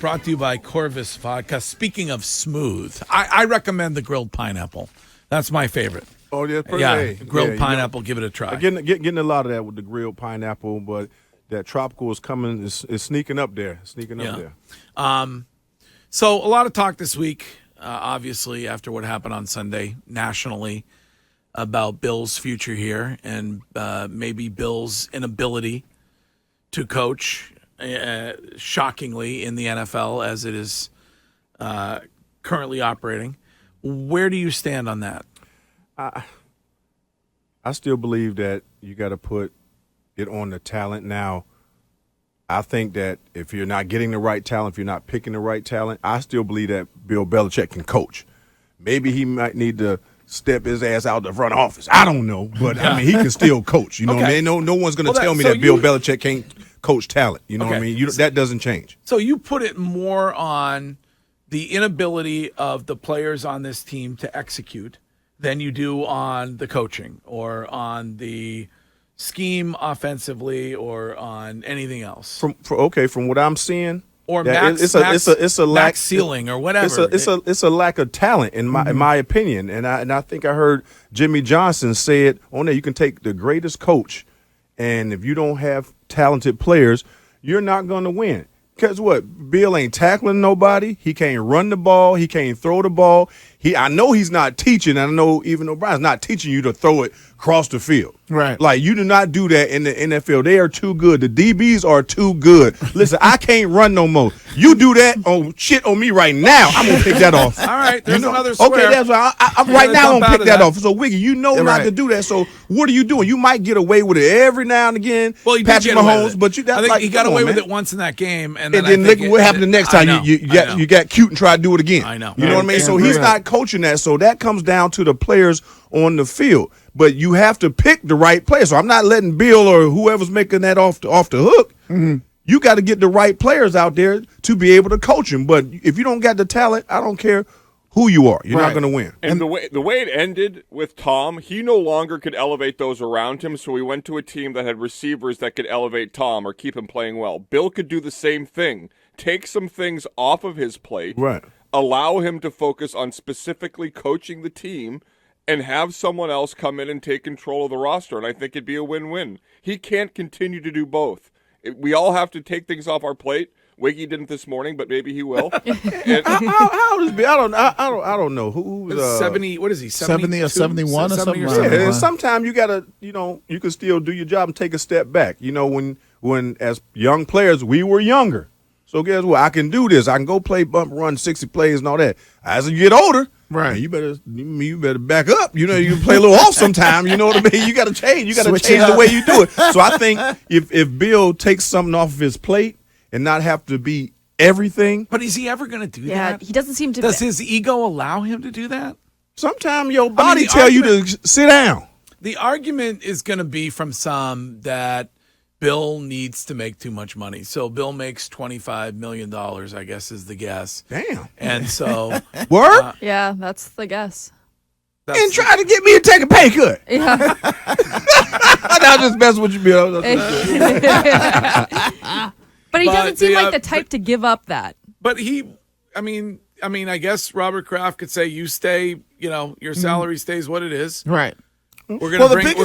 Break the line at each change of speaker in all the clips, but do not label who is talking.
brought to you by Corvus Vodka. Speaking of smooth, I recommend the grilled pineapple. That's my favorite.
Oh, yeah,
grilled pineapple. Give it a try.
Getting a lot of that with the grilled pineapple, but that tropical is coming. Is sneaking up there.
So a lot of talk this week, obviously after what happened on Sunday nationally, about Bill's future here and maybe Bill's inability to coach, shockingly, in the NFL as it is currently operating. Where do you stand on that?
I still believe that you got to put it on the talent. Now, I think that if you're not getting the right talent, if you're not picking the right talent, I still believe that Bill Belichick can coach. Maybe he might need to step his ass out the front office. I don't know, but I mean, he can still coach. You know what I mean? No one's going to tell me that Bill Belichick can't coach talent. You know what I mean? That doesn't change.
So you put it more on the inability of the players on this team to execute than you do on the coaching or on the scheme offensively or on anything else.
From what I'm seeing,
or it's a lack ceiling or whatever.
It's a lack of talent in my opinion, and I think I heard Jimmy Johnson say it on there. You can take the greatest coach, and if you don't have talented players, you're not going to win. Because what? Bill ain't tackling nobody. He can't run the ball. He can't throw the ball. I know he's not teaching. I know even O'Brien's not teaching you to throw it across the field.
Right.
Like, you do not do that in the NFL. They are too good. The DBs are too good. Listen, I can't run no more. You do that on me right now, I'm going to pick that off.
All right, there's another square.
Okay, that's why I'm right now I'm going to pick that off. So, Wiggy, you know not to do that. So, what are you doing? You might get away with it every now and again.
Well, he
Patrick Mahomes, but
I think he got away with it once in that game. And
then look what happened the next time. You got cute and tried to do it again.
I know.
You know what I mean? So, he's not coaching that. So, that comes down to the players on the field. But you have to pick the right players. So I'm not letting Bill or whoever's making that off the hook. Mm-hmm. You got to get the right players out there to be able to coach them. But if you don't got the talent, I don't care who you are. You're not going to win.
And the way it ended with Tom, he no longer could elevate those around him, so he went to a team that had receivers that could elevate Tom or keep him playing well. Bill could do the same thing. Take some things off of his plate.
Right.
Allow him to focus on specifically coaching the team and have someone else come in and take control of the roster, and I think it'd be a win-win. He can't continue to do both. We all have to take things off our plate. Wiggy didn't this morning, but maybe he will.
How old is Bill? I don't know. Who's
70? What is he?
70 or 71 or something?
Yeah, sometimes you gotta, you can still do your job and take a step back. When as young players we were younger. So guess what? I can do this. I can go play bump, run 60 plays and all that. As you get older,
right?
Man, you better back up. You can play a little off sometime. You know what I mean? You got to change. You got to change the way you do it. So I think if Bill takes something off of his plate and not have to be everything.
But is he ever going to do that?
Yeah, he doesn't seem to.
Does his ego allow him to do that?
Sometimes your body tell you to sit down.
The argument is going to be from some that Bill needs to make too much money. So Bill makes $25 million, I guess, is the guess.
Damn.
And so.
Word?
Yeah, that's the guess.
And try to get me to take a pay cut.
Yeah.
I'm just messing with you, Bill.
But he doesn't seem like the type to give up that.
But I mean, I guess Robert Kraft could say, you stay, your salary stays what it is.
Right.
We're gonna bring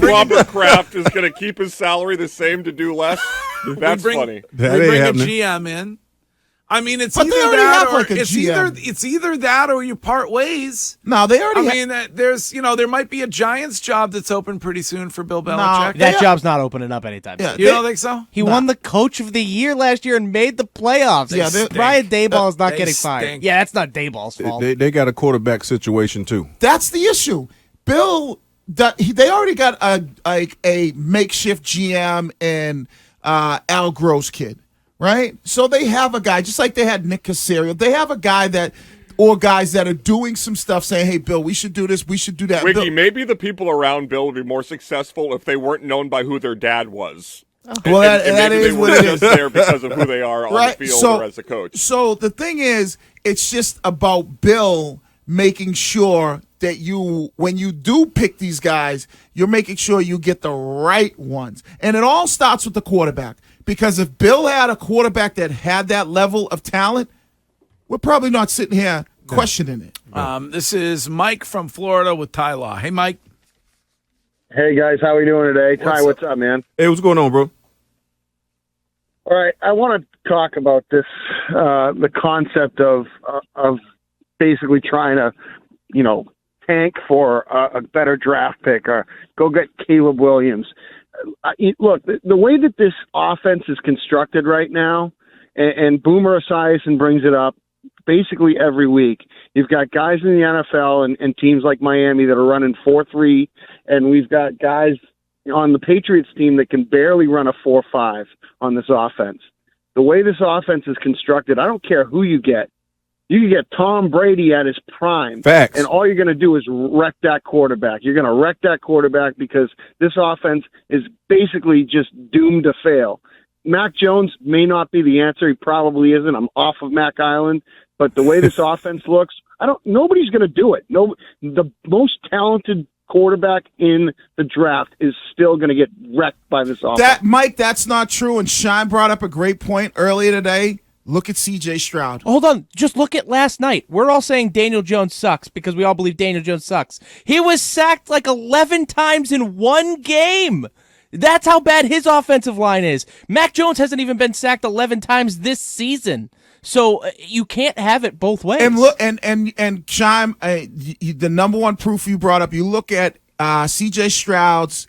Robert Kraft is gonna keep his salary the same to do less. That's funny.
We bring a GM in. I mean, it's either that or it's either that or you part ways.
No, they already.
I mean, there's there might be a Giants job that's open pretty soon for Bill Belichick.
That job's not opening up anytime soon.
You don't think so?
He won the Coach of the Year last year and made the playoffs. Brian Daboll is not getting fired. Yeah, that's not Daboll's fault.
They got a quarterback situation too.
That's the issue. Bill, they already got a makeshift GM and Al Gross kid. Right? So they have a guy, just like they had Nick Caserio. They have a guy or guys that are doing some stuff saying, hey, Bill, we should do this, we should do that.
Wiggy, maybe the people around Bill would be more successful if they weren't known by who their dad was.
Well, that is what it is.
There because of who they are on the field or as a coach.
So the thing is, it's just about Bill making sure that when you do pick these guys, you're making sure you get the right ones. And it all starts with the quarterback. Because if Bill had a quarterback that had that level of talent, we're probably not sitting here questioning it.
This is Mike from Florida with Ty Law. Hey, Mike.
Hey, guys. How are we doing today? Ty, what's up, man?
Hey, what's going on, bro?
All right. I want to talk about this, the concept of basically trying to, tank for a better draft pick or go get Caleb Williams. Look, the way that this offense is constructed right now, and Boomer Esiason brings it up basically every week, you've got guys in the NFL and teams like Miami that are running 4-3, and we've got guys on the Patriots team that can barely run a 4-5 on this offense. The way this offense is constructed, I don't care who you get. You can get Tom Brady at his prime.
Facts.
And all you're going to do is wreck that quarterback. You're going to wreck that quarterback because this offense is basically just doomed to fail. Mac Jones may not be the answer. He probably isn't. I'm off of Mac Island. But the way this offense looks, nobody's going to do it. The most talented quarterback in the draft is still going to get wrecked by this offense.
Mike, that's not true. And Shine brought up a great point earlier today. Look at C.J. Stroud.
Hold on. Just look at last night. We're all saying Daniel Jones sucks because we all believe Daniel Jones sucks. He was sacked like 11 times in one game. That's how bad his offensive line is. Mac Jones hasn't even been sacked 11 times this season. So you can't have it both ways.
And look, and Shime, the number one proof you brought up, you look at C.J. Stroud's,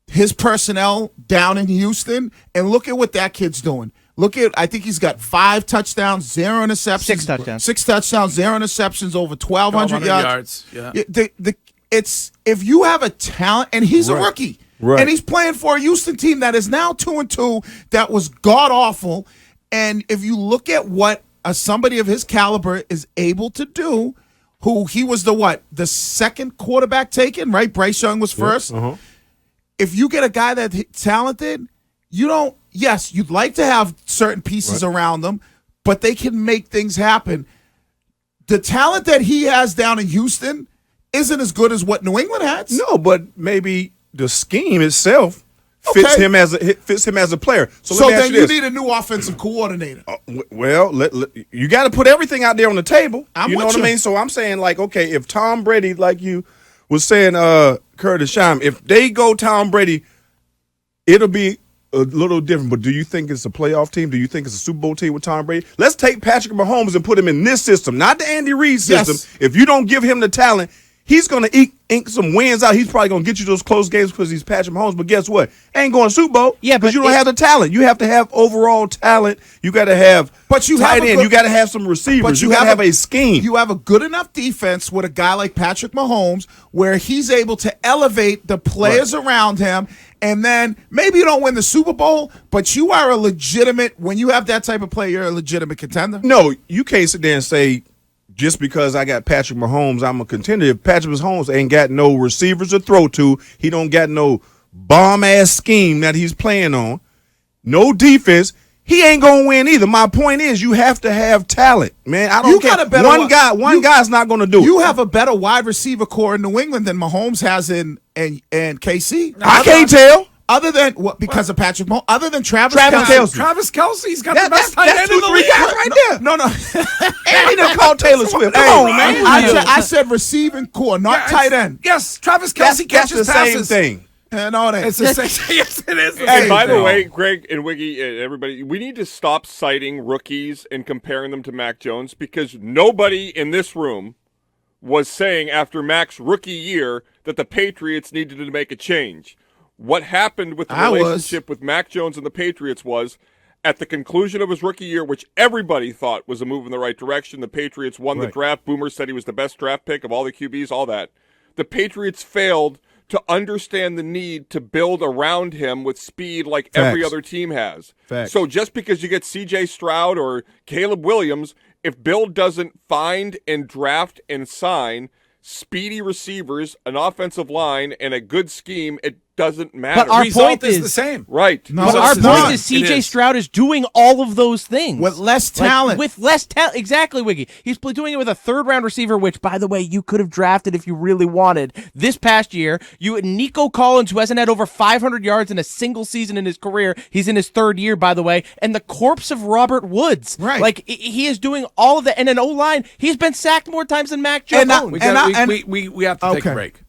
his personnel down in Houston, and look at what that kid's doing. I think he's got 5 touchdowns, 0 interceptions.
6 touchdowns.
6 touchdowns, 0 interceptions, over 1,200 yards.
Yeah.
It's if you have a talent, and he's a rookie,
right,
and he's playing for a Houston team that is now 2-2, that was god awful. And if you look at what somebody of his caliber is able to do, who he was the second quarterback taken, right? Bryce Young was first.
Uh-huh.
If you get a guy that's talented, yes, you'd like to have certain pieces around them, but they can make things happen. The talent that he has down in Houston isn't as good as what New England has.
No, but maybe the scheme itself fits him as a player.
So then you need a new offensive coordinator.
Well, you got to put everything out there on the table. You know what I mean? So I'm saying, okay, if Tom Brady, like you was saying, Curtis Shime, if they go Tom Brady, it'll be a little different. But do you think it's a playoff team? Do you think it's a Super Bowl team with Tom Brady? Let's take Patrick Mahomes and put him in this system, not the Andy Reid system.
Yes.
If you don't give him the talent, he's going to ink some wins out. He's probably going to get you those close games because he's Patrick Mahomes. But guess what? Ain't going to Super Bowl.
Yeah,
because you don't have the talent. You have to have overall talent. You got to have tight end. You got to have some receivers. But you got to have a scheme.
You have a good enough defense with a guy like Patrick Mahomes where he's able to elevate the players around him. And then maybe you don't win the Super Bowl, but you are when you have that type of player, you're a legitimate contender.
No, you can't sit there and say, just because I got Patrick Mahomes, I'm a contender. If Patrick Mahomes ain't got no receivers to throw to, he don't got no bomb-ass scheme that he's playing on, no defense, he ain't going to win either. My point is you have to have talent, man. I don't care. One guy's not going to do it.
You have a better wide receiver core in New England than Mahomes has in KC.
I can't tell.
Other than because of Patrick Mahomes, other than Travis
Kelce.
Travis Kelce's got the best tight end in the league.
Right there.
No.
And he done called Taylor Swift. Come on, man.
I said receiving core, not tight end.
Yes, Travis Kelce catches
the
passes.
Same thing.
No,
it's the same. Yes, it is.
And by the way, Greg and Wiggy and everybody, we need to stop citing rookies and comparing them to Mac Jones because nobody in this room was saying after Mac's rookie year that the Patriots needed to make a change. What happened with the relationship with Mac Jones and the Patriots was at the conclusion of his rookie year, which everybody thought was a move in the right direction, the Patriots won the draft. Boomer said he was the best draft pick of all the QBs, all that. The Patriots failed to understand the need to build around him with speed like every other team has. So just because you get C.J. Stroud or Caleb Williams, if Bill doesn't find and draft and sign speedy receivers, an offensive line, and a good scheme, doesn't matter.
But our
Result
point
is
is
the same.
right.
No,
But
Result
our
is the
point
same.
is
It
C.J.
is.
Stroud is doing all of those things.
With less
Like,
talent.
with less talent. Exactly, Wiggy. He's doing it with a third-round receiver, which, by the way, you could have drafted if you really wanted. This past year, you had Nico Collins, who hasn't had over 500 yards in a single season in his career. He's in his third year, by the way. And the corpse of Robert Woods.
Right.
Like, he is doing all of that. And an O-line, he's been sacked more times than Mac Jones.
And I-
We
And
got-
I-
we have to take
Okay.
a break.